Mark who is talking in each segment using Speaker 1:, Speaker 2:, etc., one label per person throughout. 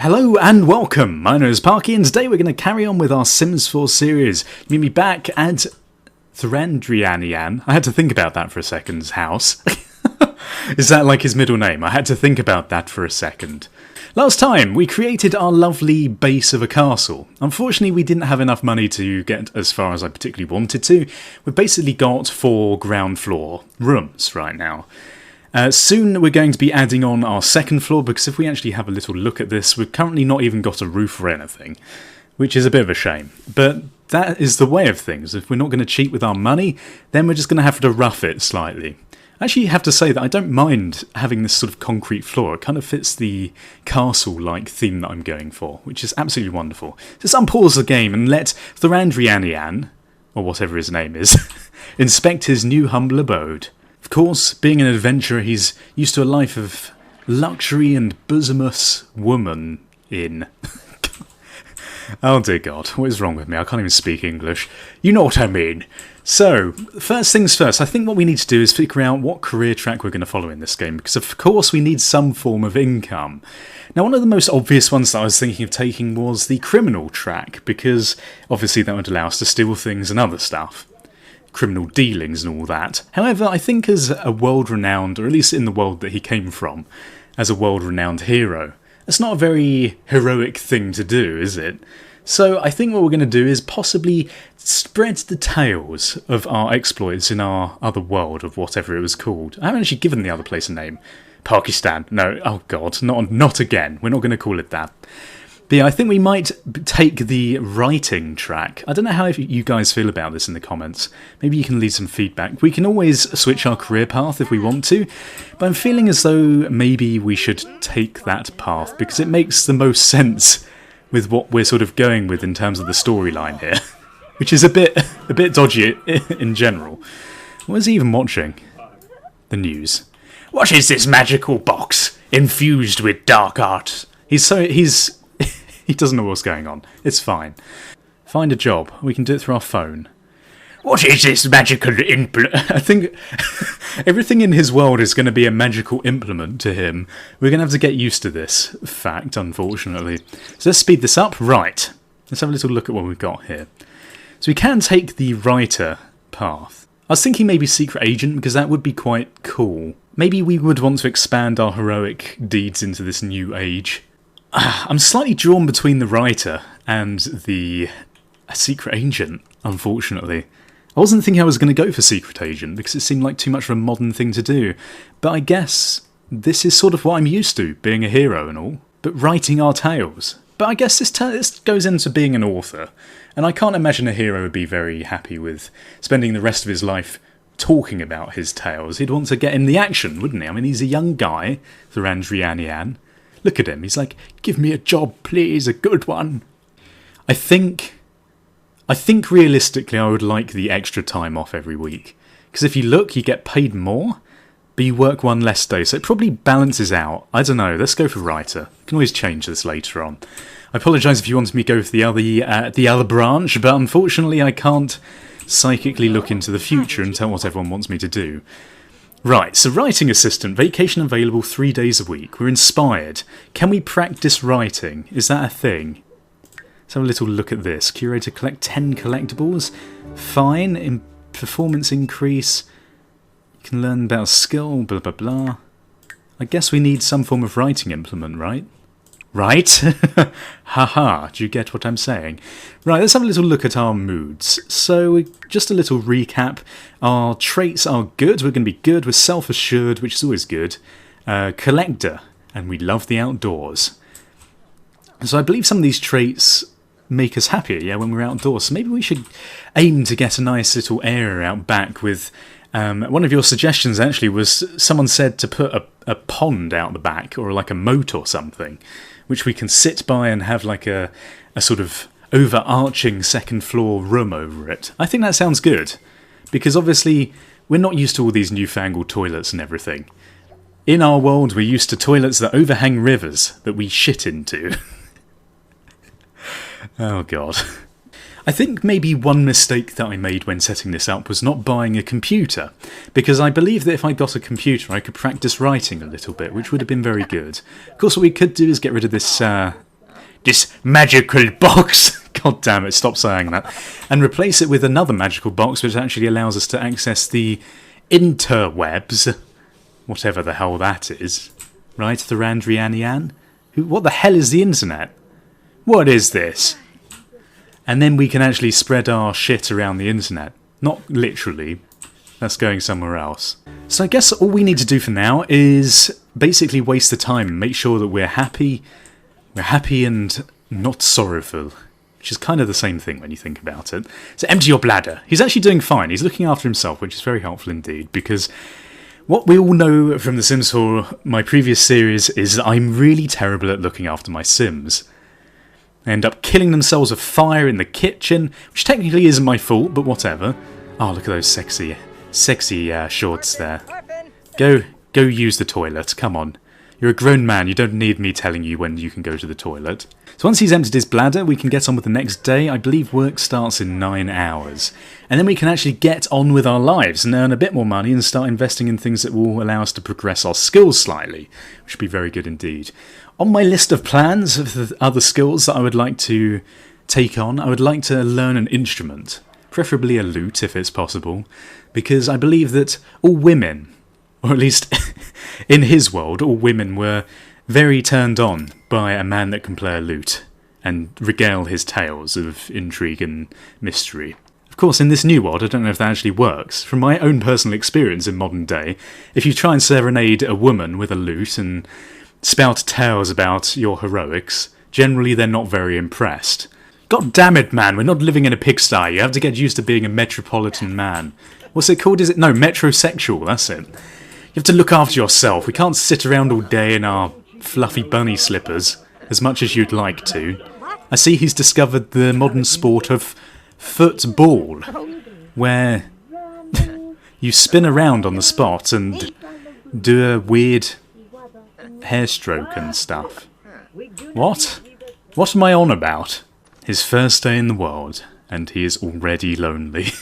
Speaker 1: Hello and welcome, my name is Parky and today we're going to carry on with our Sims 4 series. You meet me back at Thrandrianian. I had to think about that for a second. House. Is that like his middle name? I had to think about that for a second. Last time we created our lovely base of a castle. Unfortunately we didn't have enough money to get as far as I particularly wanted to. We've basically got 4 ground floor rooms right now. Soon we're going to be adding on our second floor, because if we actually have a little look at this, we've currently not even got a roof or anything, which is a bit of a shame. But that is the way of things. If we're not going to cheat with our money, then we're just going to have to rough it slightly. I actually have to say that I don't mind having this sort of concrete floor. It kind of fits the castle-like theme that I'm going for, which is absolutely wonderful. Just unpause the game and let Thrandrianian, or whatever his name is, inspect his new humble abode. Of course, being an adventurer, he's used to a life of luxury and bosomous woman in. Oh dear God, what is wrong with me? I can't even speak English. You know what I mean. So, first things first, I think what we need to do is figure out what career track we're going to follow in this game, because of course we need some form of income. Now, one of the most obvious ones that I was thinking of taking was the criminal track, because obviously that would allow us to steal things and other stuff. Criminal dealings and all that. However, I think as a world-renowned, or at least in the world that he came from, as a world-renowned hero, that's not a very heroic thing to do, is it? So I think what we're going to do is possibly spread the tales of our exploits in our other world of whatever it was called. I haven't actually given the other place a name. Pakistan. No, oh God, not again. We're not going to call it that. But yeah, I think we might take the writing track. I don't know how you guys feel about this in the comments. Maybe you can leave some feedback. We can always switch our career path if we want to, but I'm feeling as though maybe we should take that path because it makes the most sense with what we're sort of going with in terms of the storyline here, which is a bit dodgy in general. What is he even watching? The news. What is this magical box infused with dark arts? He doesn't know what's going on. It's fine. Find a job. We can do it through our phone. What is this magical implement? I think everything in his world is going to be a magical implement to him. We're going to have to get used to this fact, unfortunately. So let's speed this up. Right. Let's have a little look at what we've got here. So we can take the writer path. I was thinking maybe secret agent, because that would be quite cool. Maybe we would want to expand our heroic deeds into this new age. I'm slightly drawn between the writer and the secret agent, unfortunately. I wasn't thinking I was going to go for secret agent because it seemed like too much of a modern thing to do, but I guess this is sort of what I'm used to, being a hero and all, but writing our tales. But I guess this goes into being an author, and I can't imagine a hero would be very happy with spending the rest of his life talking about his tales. He'd want to get in the action, wouldn't he? I mean, he's a young guy, Thrandrianian. Look at him, he's like, give me a job, please, a good one. I think realistically I would like the extra time off every week. Because if you look, you get paid more, but you work one less day, so it probably balances out. I don't know, let's go for writer. We can always change this later on. I apologise if you wanted me to go for the other branch, but unfortunately I can't psychically look into the future and tell what everyone wants me to do. Right, so writing assistant, vacation available 3 days a week. We're inspired. Can we practice writing? Is that a thing? Let's have a little look at this. Curator collect 10 collectibles. Fine. In performance increase. You can learn about skill, blah blah blah. I guess we need some form of writing implement, right? Right? Haha, do you get what I'm saying? Right, let's have a little look at our moods. So, just a little recap. Our traits are good, we're going to be good. We're self-assured, which is always good. Collector, and we love the outdoors. So I believe some of these traits make us happier, yeah, when we're outdoors. So maybe we should aim to get a nice little area out back with... one of your suggestions, actually, was someone said to put a pond out the back, or like a moat or something, which we can sit by and have like a sort of overarching second floor room over it. I think that sounds good, because obviously we're not used to all these newfangled toilets and everything. In our world, we're used to toilets that overhang rivers that we shit into. Oh God. I think maybe one mistake that I made when setting this up was not buying a computer, because I believe that if I got a computer I could practice writing a little bit, which would have been very good. Of course what we could do is get rid of this this magical box. God damn it, stop saying that. And replace it with another magical box which actually allows us to access the interwebs. Whatever the hell that is. Right, Thorandrianian? What the hell is the internet? What is this? And then we can actually spread our shit around the internet. Not literally. That's going somewhere else. So I guess all we need to do for now is basically waste the time and make sure that we're happy. We're happy and not sorrowful. Which is kind of the same thing when you think about it. So empty your bladder. He's actually doing fine. He's looking after himself, which is very helpful indeed. Because what we all know from The Sims 4, my previous series, is that I'm really terrible at looking after my Sims. They end up killing themselves with fire in the kitchen, which technically isn't my fault, but whatever. Oh, look at those sexy shorts there. Go use the toilet, come on. You're a grown man, you don't need me telling you when you can go to the toilet. So once he's emptied his bladder, we can get on with the next day. I believe work starts in 9 hours. And then we can actually get on with our lives and earn a bit more money and start investing in things that will allow us to progress our skills slightly, which would be very good indeed. On my list of plans of the other skills that I would like to take on, I would like to learn an instrument, preferably a lute if it's possible, because I believe that all women, or at least in his world, all women were very turned on by a man that can play a lute and regale his tales of intrigue and mystery. Of course, in this new world, I don't know if that actually works. From my own personal experience in modern day, if you try and serenade a woman with a lute and spout tales about your heroics, generally they're not very impressed. God damn it, man, we're not living in a pigsty. You have to get used to being a metropolitan man. What's it called? No, metrosexual, that's it. You have to look after yourself. We can't sit around all day in our fluffy bunny slippers, as much as you'd like to. I see he's discovered the modern sport of football, where you spin around on the spot and do a weird hair stroke and stuff. What? What am I on about? His first day in the world, and he is already lonely.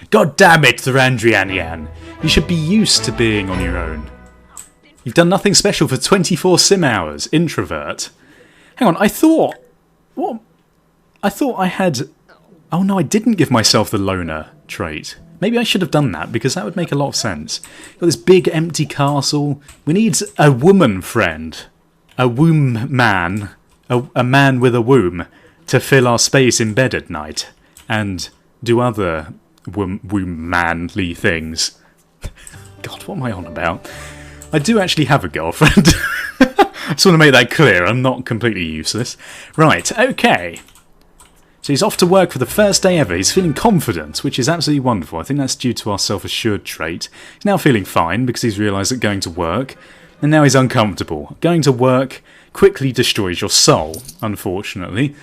Speaker 1: God damn it, Thorandrianian! You should be used to being on your own. You've done nothing special for 24 sim hours, introvert. Hang on, I thought... What? I thought I had... Oh no, I didn't give myself the loner trait. Maybe I should have done that, because that would make a lot of sense. Got this big empty castle. We need a woman friend. A womb man. A man with a womb. To fill our space in bed at night. And do other womb manly things. God, what am I on about? I do actually have a girlfriend. I just want to make that clear. I'm not completely useless. Right, okay. So he's off to work for the first day ever. He's feeling confident, which is absolutely wonderful. I think that's due to our self-assured trait. He's now feeling fine because he's realised that going to work, and now he's uncomfortable. Going to work quickly destroys your soul, unfortunately.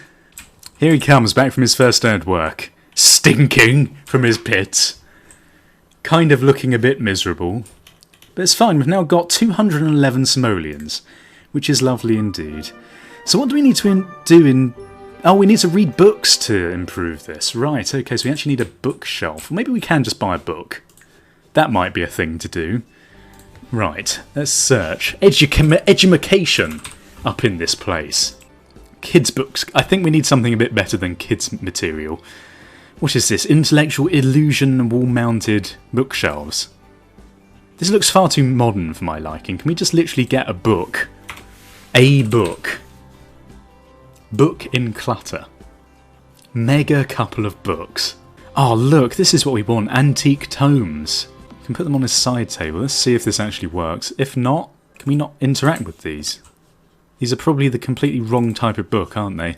Speaker 1: Here he comes, back from his first day at work. Stinking from his pits. Kind of looking a bit miserable. But it's fine, we've now got 211 simoleons, which is lovely indeed. So what do we need to do in... Oh, we need to read books to improve this. Right, okay, so we actually need a bookshelf. Maybe we can just buy a book. That might be a thing to do. Right, let's search. Edumacation up in this place. Kids' books. I think we need something a bit better than kids' material. What is this? Intellectual illusion wall-mounted bookshelves. This looks far too modern for my liking. Can we just literally get a book? A book. Book in clutter. Mega couple of books. Oh look, this is what we want. Antique tomes. You can put them on a side table. Let's see if this actually works. If not, can we not interact with these? These are probably the completely wrong type of book, aren't they?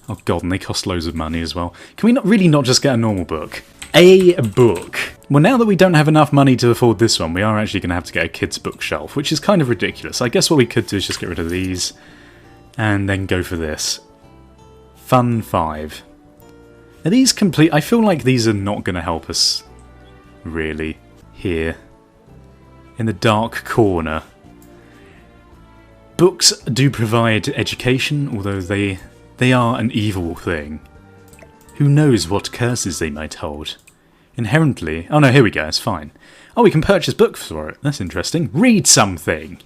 Speaker 1: Oh god, and they cost loads of money as well. Can we not just get a normal book? A book. Well, now that we don't have enough money to afford this one, we are actually going to have to get a kid's bookshelf, which is kind of ridiculous. I guess what we could do is just get rid of these, and then go for this. Fun 5. Are these complete... I feel like these are not going to help us, really, here. In the dark corner. Books do provide education, although they are an evil thing. Who knows what curses they might hold? Inherently... Oh no, here we go, it's fine. Oh, we can purchase books for it. That's interesting. Read something!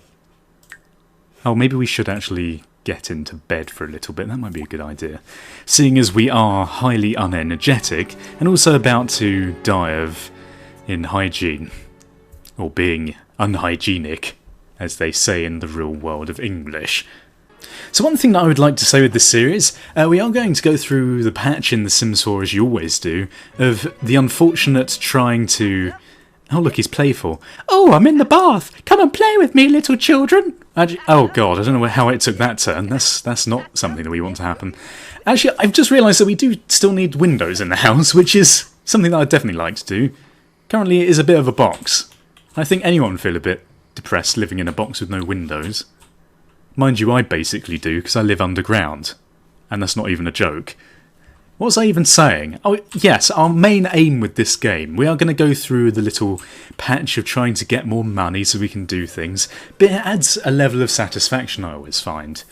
Speaker 1: Oh, maybe we should actually get into bed for a little bit. That might be a good idea. Seeing as we are highly unenergetic and also about to die of inhygiene. Or being unhygienic, as they say in the real world of English. So one thing that I would like to say with this series, we are going to go through the patch in The Sims 4 as you always do, of the unfortunate trying to... Oh look, he's playful. Oh, I'm in the bath! Come and play with me, little children! Oh god, I don't know how it took that turn. That's not something that we want to happen. Actually, I've just realised that we do still need windows in the house, which is something that I'd definitely like to do. Currently it is a bit of a box. I think anyone would feel a bit depressed living in a box with no windows. Mind you, I basically do, because I live underground. And that's not even a joke. What was I even saying? Oh, yes, our main aim with this game, we are going to go through the little patch of trying to get more money so we can do things, but it adds a level of satisfaction, I always find.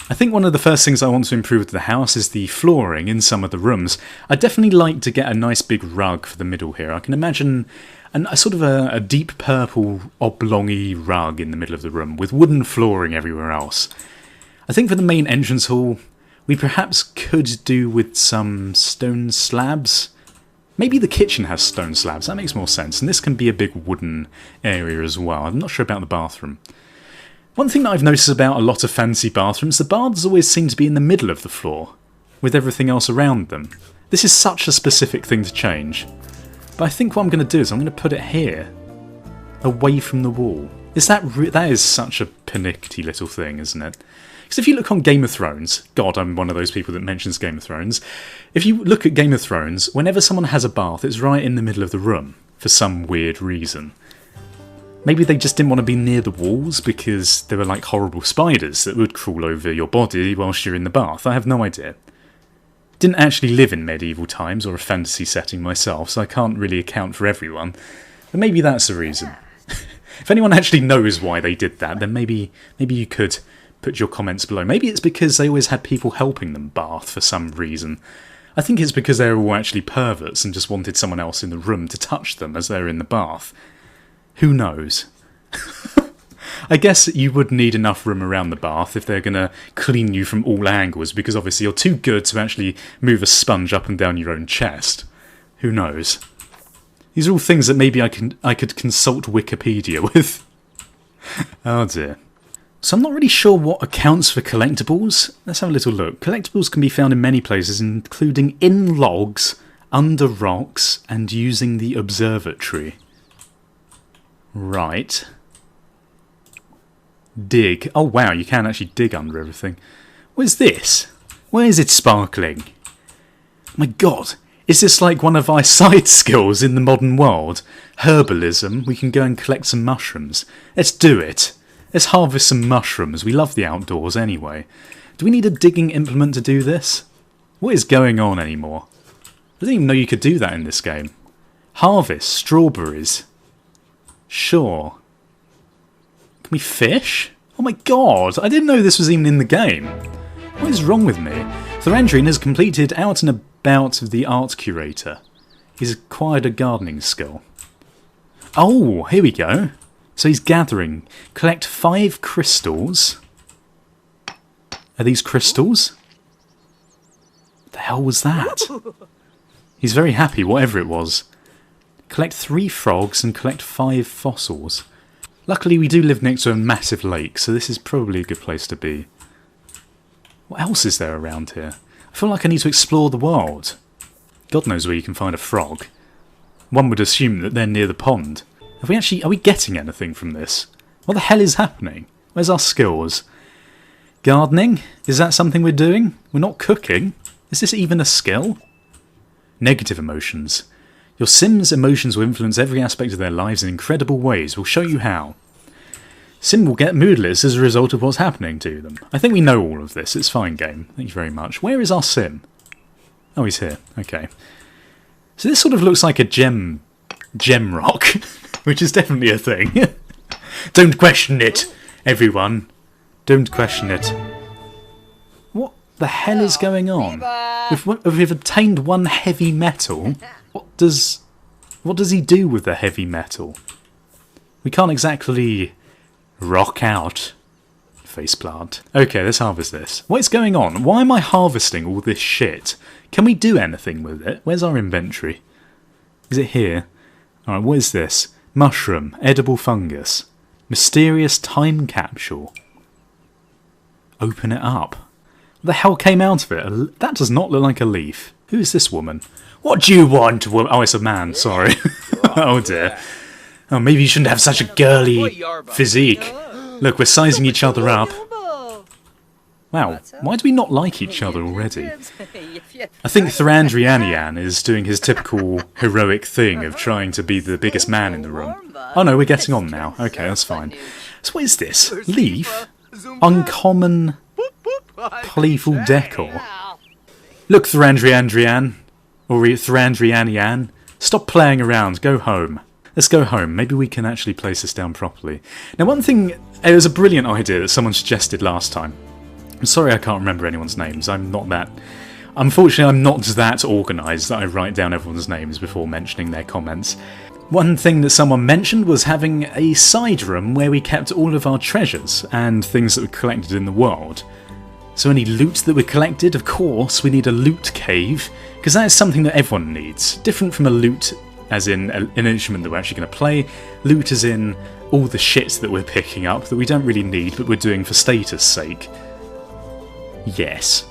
Speaker 1: I think one of the first things I want to improve to the house is the flooring in some of the rooms. I'd definitely like to get a nice big rug for the middle here. I can imagine a sort of a deep purple oblong-y rug in the middle of the room with wooden flooring everywhere else. I think for the main entrance hall, we perhaps could do with some stone slabs. Maybe the kitchen has stone slabs, that makes more sense, and this can be a big wooden area as well. I'm not sure about the bathroom. One thing that I've noticed about a lot of fancy bathrooms, the baths always seem to be in the middle of the floor, with everything else around them. This is such a specific thing to change. But I think what I'm going to do is I'm going to put it here, away from the wall. That is such a pernickety little thing, isn't it? Because if you look on Game of Thrones, God, I'm one of those people that mentions Game of Thrones. If you look at Game of Thrones, whenever someone has a bath, it's right in the middle of the room, for some weird reason. Maybe they just didn't want to be near the walls because there were like horrible spiders that would crawl over your body whilst you're in the bath. I have no idea. Didn't actually live in medieval times or a fantasy setting myself, so I can't really account for everyone. But maybe that's the reason. If anyone actually knows why they did that, then maybe you could put your comments below. Maybe it's because they always had people helping them bath for some reason. I think it's because they were all actually perverts and just wanted someone else in the room to touch them as they were in the bath. Who knows? I guess you would need enough room around the bath if they're going to clean you from all angles, because obviously you're too good to actually move a sponge up and down your own chest. Who knows? These are all things that maybe I could consult Wikipedia with. Oh dear. So I'm not really sure what accounts for collectibles. Let's have a little look. Collectibles can be found in many places, including in logs, under rocks, and using the observatory. Right. Dig. Oh wow, you can actually dig under everything. What is this? Why is it sparkling? My god, is this like one of our side skills in the modern world? Herbalism? We can go and collect some mushrooms. Let's do it. Let's harvest some mushrooms. We love the outdoors anyway. Do we need a digging implement to do this? What is going on anymore? I didn't even know you could do that in this game. Harvest strawberries. Sure. Can we fish? Oh my god, I didn't know this was even in the game. What is wrong with me? Thorandrian has completed Out and About of the Art Curator. He's acquired a gardening skill. Oh, here we go. So he's gathering. Collect 5 crystals. Are these crystals? What the hell was that? He's very happy, whatever it was. Collect 3 frogs and collect 5 fossils. Luckily we do live next to a massive lake, so this is probably a good place to be. What else is there around here? I feel like I need to explore the world. God knows where you can find a frog. One would assume that they're near the pond. Are we getting anything from this? What the hell is happening? Where's our skills? Gardening? Is that something we're doing? We're not cooking? Is this even a skill? Negative emotions. Your Sim's emotions will influence every aspect of their lives in incredible ways. We'll show you how. Sim will get moodless as a result of what's happening to them. I think we know all of this. It's fine, game. Thank you very much. Where is our Sim? Oh, he's here. Okay. So this sort of looks like a gem rock, which is definitely a thing. Don't question it, everyone. Don't question it. What the hell is going on? We've obtained 1 heavy metal. What does he do with the heavy metal? We can't exactly rock out faceplant. Okay, let's harvest this. What is going on? Why am I harvesting all this shit? Can we do anything with it? Where's our inventory? Is it here? Alright, what is this? Mushroom, edible fungus, mysterious time capsule. Open it up. What the hell came out of it? That does not look like a leaf. Who is this woman? What do you want, woman? Oh, it's a man, sorry. Oh dear. Oh, maybe you shouldn't have such a girly physique. Look, we're sizing each other up. Wow, why do we not like each other already? I think Thrandranian is doing his typical heroic thing of trying to be the biggest man in the room. Oh no, we're getting on now. Okay, that's fine. So what is this? Leaf? Uncommon playful decor. Look, Thrandranian. Or Thrandranian. Stop playing around, go home. Let's go home. Maybe we can actually place this down properly. Now one thing, it was a brilliant idea that someone suggested last time. I'm sorry I can't remember anyone's names. Unfortunately, I'm not that organised that I write down everyone's names before mentioning their comments. One thing that someone mentioned was having a side room where we kept all of our treasures and things that were collected in the world. So any loot that we collected, of course, we need a loot cave, because that is something that everyone needs. Different from a loot as in an instrument that we're actually going to play, loot as in all the shit that we're picking up that we don't really need but we're doing for status sake. Yes.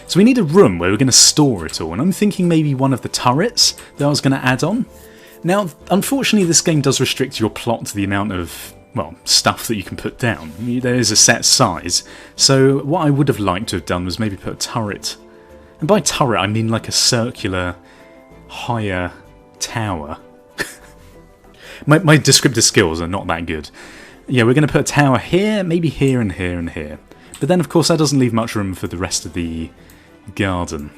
Speaker 1: So we need a room where we're going to store it all, and I'm thinking maybe one of the turrets that I was going to add on. Now, unfortunately this game does restrict your plot to the amount of, well, stuff that you can put down. There is a set size, so what I would have liked to have done was maybe put a turret. And by turret I mean like a circular, higher tower. My descriptive skills are not that good. Yeah, we're going to put a tower here, maybe here and here and here. But then of course that doesn't leave much room for the rest of the garden.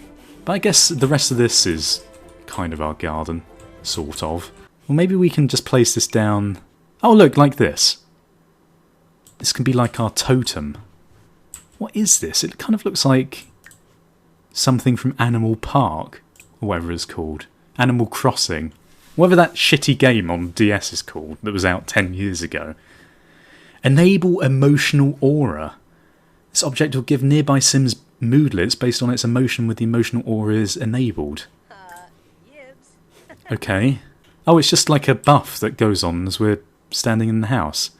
Speaker 1: But I guess the rest of this is kind of our garden, sort of. Well, maybe we can just place this down. Oh look, like this. This can be like our totem. What is this? It kind of looks like something from Animal Park, or whatever it's called. Animal Crossing. Whatever that shitty game on DS is called that was out 10 years ago. Enable emotional aura. This object will give nearby Sims moodlets based on its emotion with the emotional aura is enabled. Okay. Oh, it's just like a buff that goes on as we're standing in the house.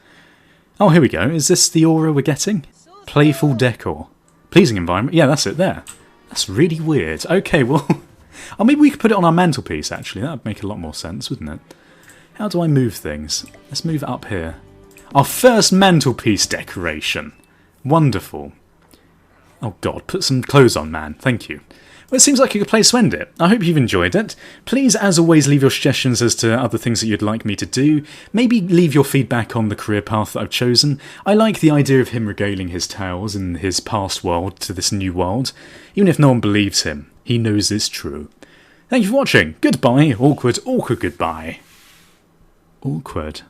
Speaker 1: Oh, here we go. Is this the aura we're getting? Playful decor. Pleasing environment. Yeah, that's it there. That's really weird. Okay, well... oh, maybe we could put it on our mantelpiece, actually. That would make a lot more sense, wouldn't it? How do I move things? Let's move it up here. Our first mantelpiece decoration. Wonderful. Oh god, put some clothes on, man. Thank you. Well, it seems like a good place to end it. I hope you've enjoyed it. Please, as always, leave your suggestions as to other things that you'd like me to do. Maybe leave your feedback on the career path that I've chosen. I like the idea of him regaling his tales in his past world to this new world. Even if no one believes him, he knows it's true. Thank you for watching. Goodbye. Awkward, awkward goodbye. Awkward.